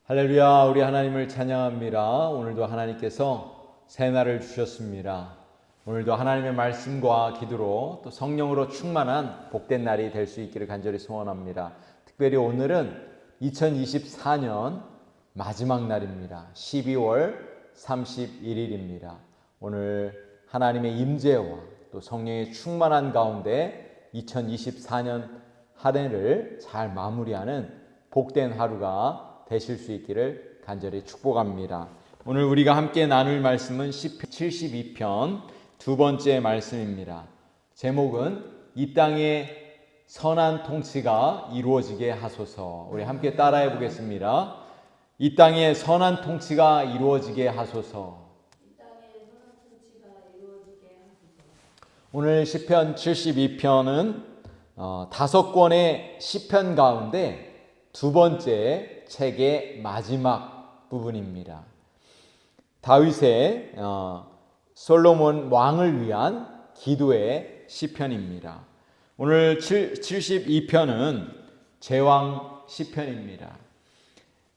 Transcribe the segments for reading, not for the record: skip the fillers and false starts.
할렐루야, 우리 하나님을 찬양합니다. 오늘도 하나님께서 새 날을 주셨습니다. 오늘도 하나님의 말씀과 기도로 또 성령으로 충만한 복된 날이 될 수 있기를 간절히 소원합니다. 특별히 오늘은 2024년 마지막 날입니다. 12월 31일입니다. 오늘 하나님의 임재와 또 성령의 충만한 가운데 2024년 한 해를 잘 마무리하는 복된 하루가 되실 수 있기를 간절히 축복합니다. 오늘 우리가 함께 나눌 말씀은 시편 72편 두 번째 말씀입니다. 제목은 이 땅의 선한 통치가 이루어지게 하소서. 우리 함께 따라해 보겠습니다. 이 땅의 선한 통치가 이루어지게 하소서. 오늘 시편 72편은 5권의 시편 가운데 두 번째 책의 마지막 부분입니다. 다윗의 솔로몬 왕을 위한 기도의 시편입니다. 오늘 72편은 제왕 시편입니다.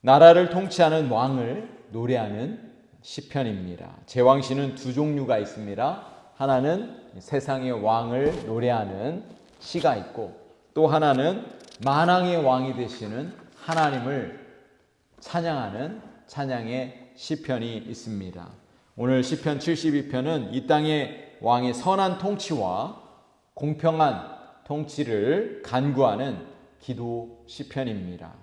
나라를 통치하는 왕을 노래하는 시편입니다. 제왕시는 두 종류가 있습니다. 하나는 세상의 왕을 노래하는 시가 있고, 또 하나는 만왕의 왕이 되시는 하나님을 찬양하는 찬양의 시편이 있습니다. 오늘 시편 72편은 이 땅의 왕의 선한 통치와 공평한 통치를 간구하는 기도 시편입니다.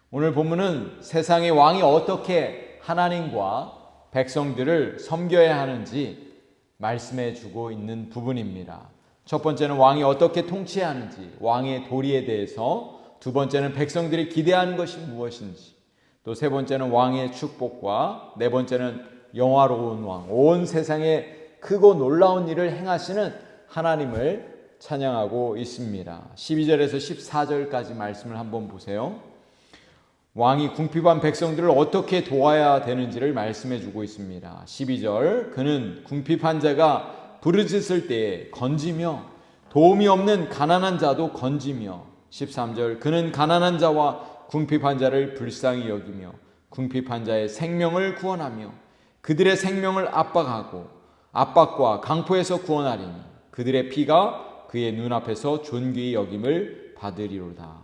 오늘 본문은 세상의 왕이 어떻게 하나님과 백성들을 섬겨야 하는지 말씀해 주고 있는 부분입니다. 첫 번째는 왕이 어떻게 통치해야 하는지, 왕의 도리에 대해서, 두 번째는 백성들이 기대하는 것이 무엇인지, 또 세 번째는 왕의 축복과 네 번째는 영화로운 왕, 온 세상에 크고 놀라운 일을 행하시는 하나님을 찬양하고 있습니다. 12절에서 14절까지 말씀을 한번 보세요. 왕이 궁핍한 백성들을 어떻게 도와야 되는지를 말씀해 주고 있습니다. 12절, 그는 궁핍한 자가 부르짖을 때에 건지며 도움이 없는 가난한 자도 건지며, 13절, 그는 가난한 자와 궁핍한 자를 불쌍히 여기며 궁핍한 자의 생명을 구원하며 그들의 생명을 압박과 강포에서 구원하리니 그들의 피가 그의 눈앞에서 존귀히 여김을 받으리로다.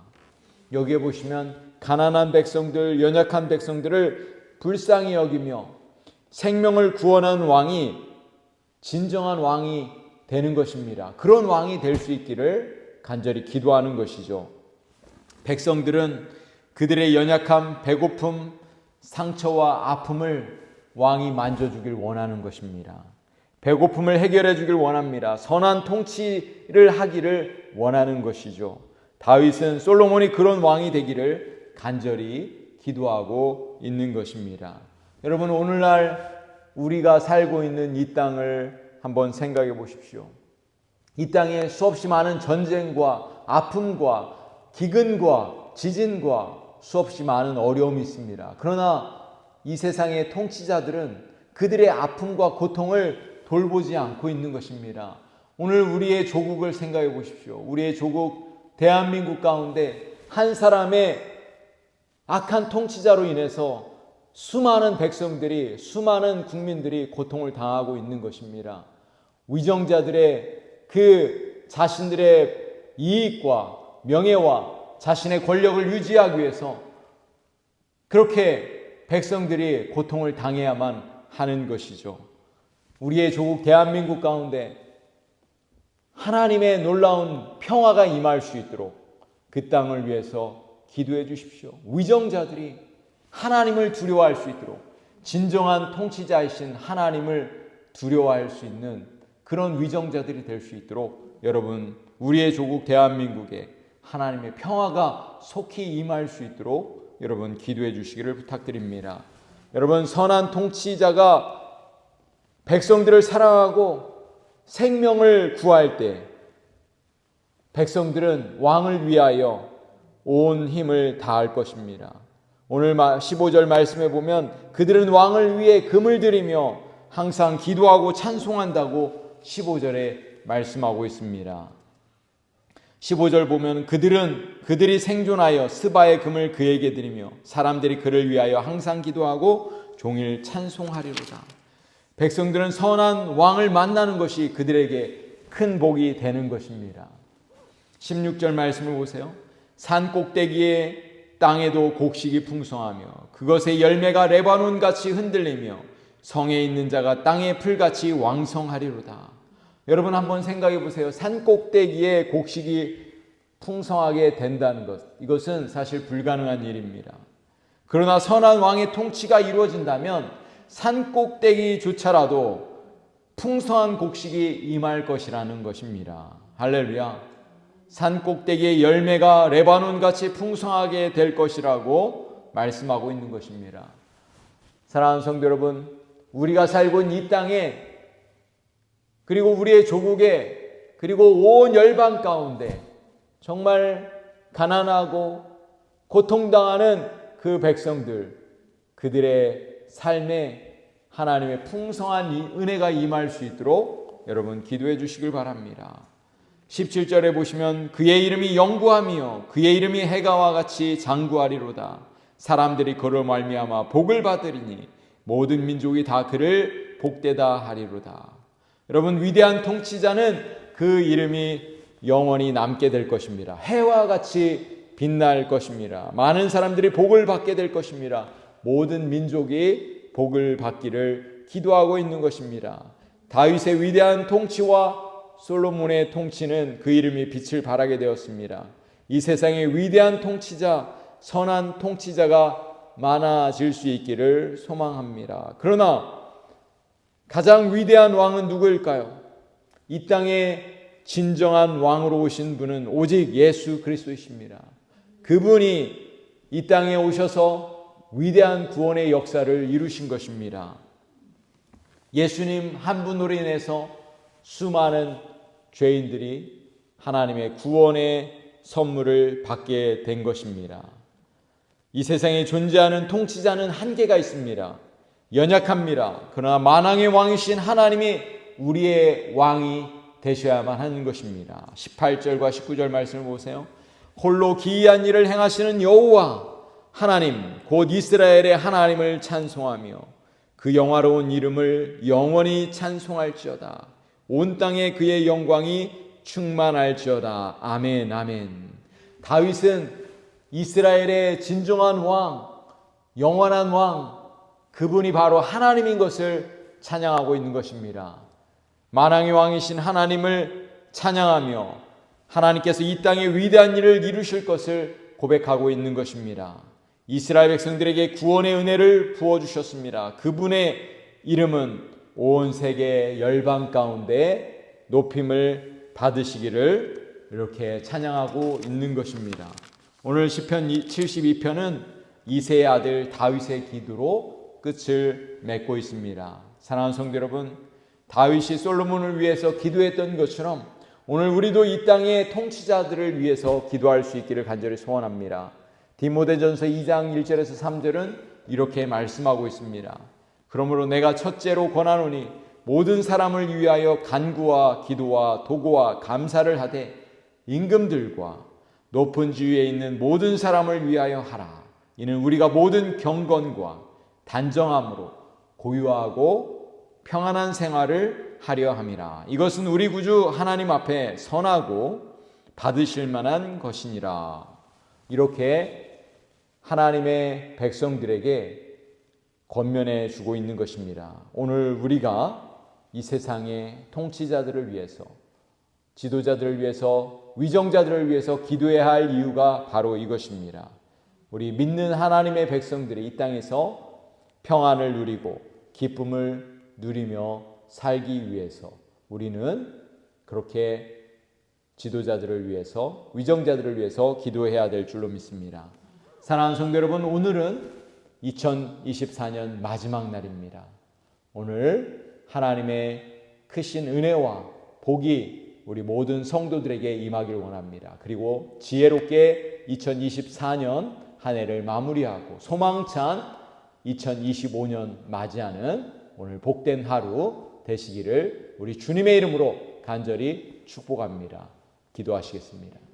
여기에 보시면 가난한 백성들, 연약한 백성들을 불쌍히 여기며 생명을 구원하는 왕이 진정한 왕이 되는 것입니다. 그런 왕이 될 수 있기를 간절히 기도하는 것이죠. 백성들은 그들의 연약함, 배고픔, 상처와 아픔을 왕이 만져주길 원하는 것입니다. 배고픔을 해결해 주길 원합니다. 선한 통치를 하기를 원하는 것이죠. 다윗은 솔로몬이 그런 왕이 되기를 간절히 기도하고 있는 것입니다. 여러분, 오늘날 우리가 살고 있는 이 땅을 한번 생각해 보십시오. 이 땅에 수없이 많은 전쟁과 아픔과 기근과 지진과 수없이 많은 어려움이 있습니다. 그러나 이 세상의 통치자들은 그들의 아픔과 고통을 돌보지 않고 있는 것입니다. 오늘 우리의 조국을 생각해 보십시오. 우리의 조국 대한민국 가운데 한 사람의 악한 통치자로 인해서 수많은 백성들이, 수많은 국민들이 고통을 당하고 있는 것입니다. 위정자들의 그 자신들의 이익과 명예와 자신의 권력을 유지하기 위해서 그렇게 백성들이 고통을 당해야만 하는 것이죠. 우리의 조국 대한민국 가운데 하나님의 놀라운 평화가 임할 수 있도록 그 땅을 위해서 기도해 주십시오. 위정자들이 하나님을 두려워할 수 있도록, 진정한 통치자이신 하나님을 두려워할 수 있는 그런 위정자들이 될 수 있도록 여러분, 우리의 조국 대한민국에 하나님의 평화가 속히 임할 수 있도록 여러분 기도해 주시기를 부탁드립니다. 여러분, 선한 통치자가 백성들을 사랑하고 생명을 구할 때 백성들은 왕을 위하여 온 힘을 다할 것입니다. 오늘 15절 말씀에 보면 그들은 왕을 위해 금을 들이며 항상 기도하고 찬송한다고 15절에 말씀하고 있습니다. 15절 보면 그들이 생존하여 스바의 금을 그에게 드리며 사람들이 그를 위하여 항상 기도하고 종일 찬송하리로다. 백성들은 선한 왕을 만나는 것이 그들에게 큰 복이 되는 것입니다. 16절 말씀을 보세요. 산 꼭대기에 땅에도 곡식이 풍성하며 그것의 열매가 레바논같이 흔들리며 성에 있는 자가 땅의 풀같이 왕성하리로다. 여러분 한번 생각해 보세요. 산 꼭대기에 곡식이 풍성하게 된다는 것, 이것은 사실 불가능한 일입니다. 그러나 선한 왕의 통치가 이루어진다면 산 꼭대기조차라도 풍성한 곡식이 임할 것이라는 것입니다. 할렐루야. 산 꼭대기의 열매가 레바논같이 풍성하게 될 것이라고 말씀하고 있는 것입니다. 사랑하는 성도 여러분, 우리가 살고 있는 이 땅에, 그리고 우리의 조국에, 그리고 온 열방 가운데 정말 가난하고 고통당하는 그 백성들, 그들의 삶에 하나님의 풍성한 은혜가 임할 수 있도록 여러분 기도해 주시길 바랍니다. 17절에 보시면 그의 이름이 영구하며 그의 이름이 해가와 같이 장구하리로다. 사람들이 그로 말미암아 복을 받으리니 모든 민족이 다 그를 복되다 하리로다. 여러분, 위대한 통치자는 그 이름이 영원히 남게 될 것입니다. 해와 같이 빛날 것입니다. 많은 사람들이 복을 받게 될 것입니다. 모든 민족이 복을 받기를 기도하고 있는 것입니다. 다윗의 위대한 통치와 솔로몬의 통치는 그 이름이 빛을 발하게 되었습니다. 이 세상에 위대한 통치자, 선한 통치자가 많아질 수 있기를 소망합니다. 그러나 가장 위대한 왕은 누구일까요? 이 땅에 진정한 왕으로 오신 분은 오직 예수 그리스도이십니다. 그분이 이 땅에 오셔서 위대한 구원의 역사를 이루신 것입니다. 예수님 한 분으로 인해서 수많은 죄인들이 하나님의 구원의 선물을 받게 된 것입니다. 이 세상에 존재하는 통치자는 한계가 있습니다. 연약합니다. 그러나 만왕의 왕이신 하나님이 우리의 왕이 되셔야만 하는 것입니다. 18절과 19절 말씀을 보세요. 홀로 기이한 일을 행하시는 여호와 하나님 곧 이스라엘의 하나님을 찬송하며 그 영화로운 이름을 영원히 찬송할지어다. 온 땅에 그의 영광이 충만할지어다. 아멘, 아멘. 다윗은 이스라엘의 진정한 왕, 영원한 왕, 그분이 바로 하나님인 것을 찬양하고 있는 것입니다. 만왕의 왕이신 하나님을 찬양하며 하나님께서 이 땅에 위대한 일을 이루실 것을 고백하고 있는 것입니다. 이스라엘 백성들에게 구원의 은혜를 부어주셨습니다. 그분의 이름은 온 세계 열방 가운데 높임을 받으시기를 이렇게 찬양하고 있는 것입니다. 오늘 시편 72편은 이새의 아들 다윗의 기도로 끝을 맺고 있습니다. 사랑하는 성도 여러분, 다윗이 솔로몬을 위해서 기도했던 것처럼 오늘 우리도 이 땅의 통치자들을 위해서 기도할 수 있기를 간절히 소원합니다. 디모데전서 2장 1절에서 3절은 이렇게 말씀하고 있습니다. 그러므로 내가 첫째로 권하노니 모든 사람을 위하여 간구와 기도와 도구와 감사를 하되 임금들과 높은 지위에 있는 모든 사람을 위하여 하라. 이는 우리가 모든 경건과 단정함으로 고요하고 평안한 생활을 하려 함이라. 이것은 우리 구주 하나님 앞에 선하고 받으실 만한 것이니라. 이렇게 하나님의 백성들에게 권면해 주고 있는 것입니다. 오늘 우리가 이 세상의 통치자들을 위해서, 지도자들을 위해서, 위정자들을 위해서 기도해야 할 이유가 바로 이것입니다. 우리 믿는 하나님의 백성들이 이 땅에서 평안을 누리고 기쁨을 누리며 살기 위해서 우리는 그렇게 지도자들을 위해서, 위정자들을 위해서 기도해야 될 줄로 믿습니다. 사랑하는 성도 여러분, 오늘은 2024년 마지막 날입니다. 오늘 하나님의 크신 은혜와 복이 우리 모든 성도들에게 임하기를 원합니다. 그리고 지혜롭게 2024년 한 해를 마무리하고 소망찬 2025년 맞이하는 오늘 복된 하루 되시기를 우리 주님의 이름으로 간절히 축복합니다. 기도하시겠습니다.